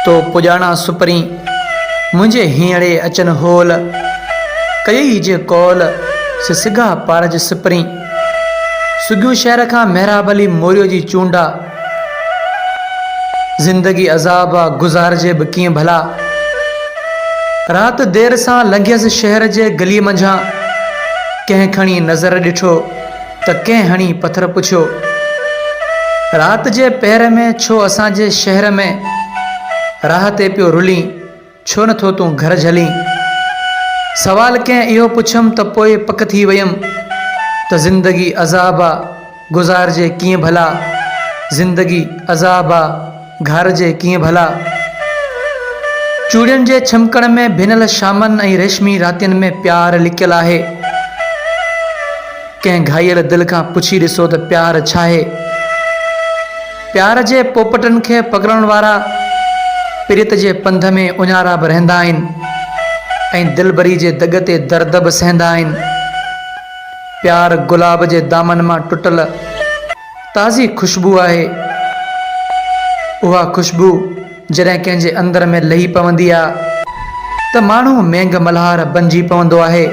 तो पुजाणा सुपरी मुझे हींअड़े अचन होल कई जे कौल से सिगा पारज सिपरी सुगियूं शहर का मेहराब अली मोरियो जी चूंडा जिंदगी अज़ाब गुज़ारजे बि कीअं भला रात देर सां लंघियसि शहर जे गली मंझां कंहिं खणी नज़र ॾिठो त कंहिं हणी पत्थर पुछियो रात जे पहर में छो असांजे शहर में राह ते पियो रुली छो नथो तूं घर झली सवाल कंहिं इहो पुछियमि त पोइ पक थी वयमि त ज़िंदगी अज़ाब गुज़ारजे कीअं भला ज़िंदगी अज़ाब घारजे कीअं भला चूड़ियुनि जे छमकण में भिनल शामनि ऐं रेशमी रातियुनि में प्यार लिकियल आहे कंहिं घायल दिलि खां पुछी ॾिसो त प्यार छा आहे प्यार जे पोपटनि खे पकड़ण वारा प्रीत जे पंध में उञारा बि रहंदा आहिनि ऐं दिलबरी जे दग ते दर्द बि सहंदा आहिनि प्यार गुलाब जे दामन मां टुटल ताज़ी खुशबू आहे उहा खुशबू जॾहिं कंहिंजे अंदर में लही पवंदी आहे त माण्हू मेंग मल्हार बणिजी पवंदो आहे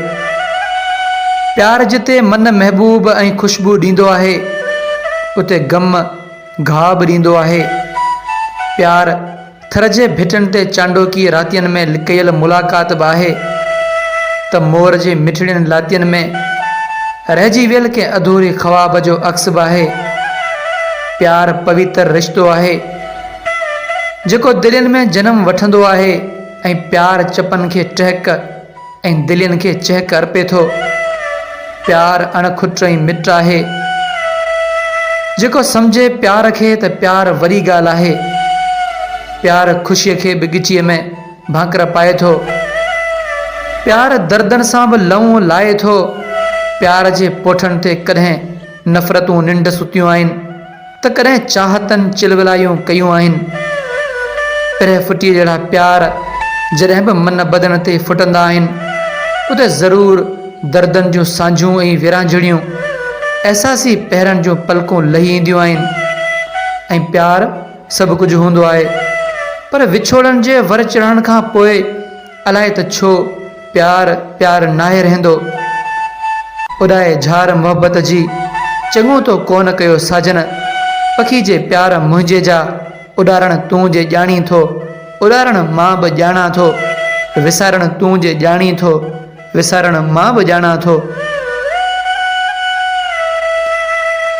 प्यार जिते मन महबूब ऐं खुशबू ॾींदो आहे उते गम घाव बि ॾींदो आहे प्यार थर जे भिटनि ते चांडोकी रातियुनि में लिकयल मुलाक़ात बि आहे त मोर जे मिठड़ियुनि लातियुनि में रहिजी वियल के अधूरी ख्वाब जो अक्स बि आहे प्यार पवित्र रिश्तो आहे जेको दिलनि में जन्म वठंदो आहे ऐं प्यार चपनि खे टहक ऐं दिलनि खे चहक अर्पे थो प्यार अणखुट ऐं मिट आहे जेको सम्झे प्यार खे त प्यार वॾी ॻाल्हि आहे प्यार ख़ुशीअ खे बि ॻिचीअ में भांकर पाए थो प्यार दर्दनि सां बि लहूं लाहे थो प्यार जे पोठनि ते कॾहिं नफ़रतूं निंड सुतियूं आहिनि त कॾहिं चाहतनि चिलवलायूं कयूं आहिनि पहिरें फुटीअ जहिड़ा प्यार जॾहिं बि मन बदन ते फुटंदा आहिनि उते ज़रूरु दर्दनि जूं सांझूं ऐं विरांझड़ियूं अहसासी पहिरनि जूं पलकूं लही ईंदियूं आहिनि ऐं प्यार सभु कुझु हूंदो आहे पर विछोड़नि जे वर चढ़ण खां पोइ अलाए त छो प्यार नाहे रहंदो उॾाए झार मोहबत जी चङो तो कोन कयो साजन पखी जे प्यार मुंहिंजे जा उॾारण तूं जे ॼाणी थो उॾारण मां बि ॼाणा थो विसारण तूं जे ॼाणी थो विसारण मां बि ॼाणा थो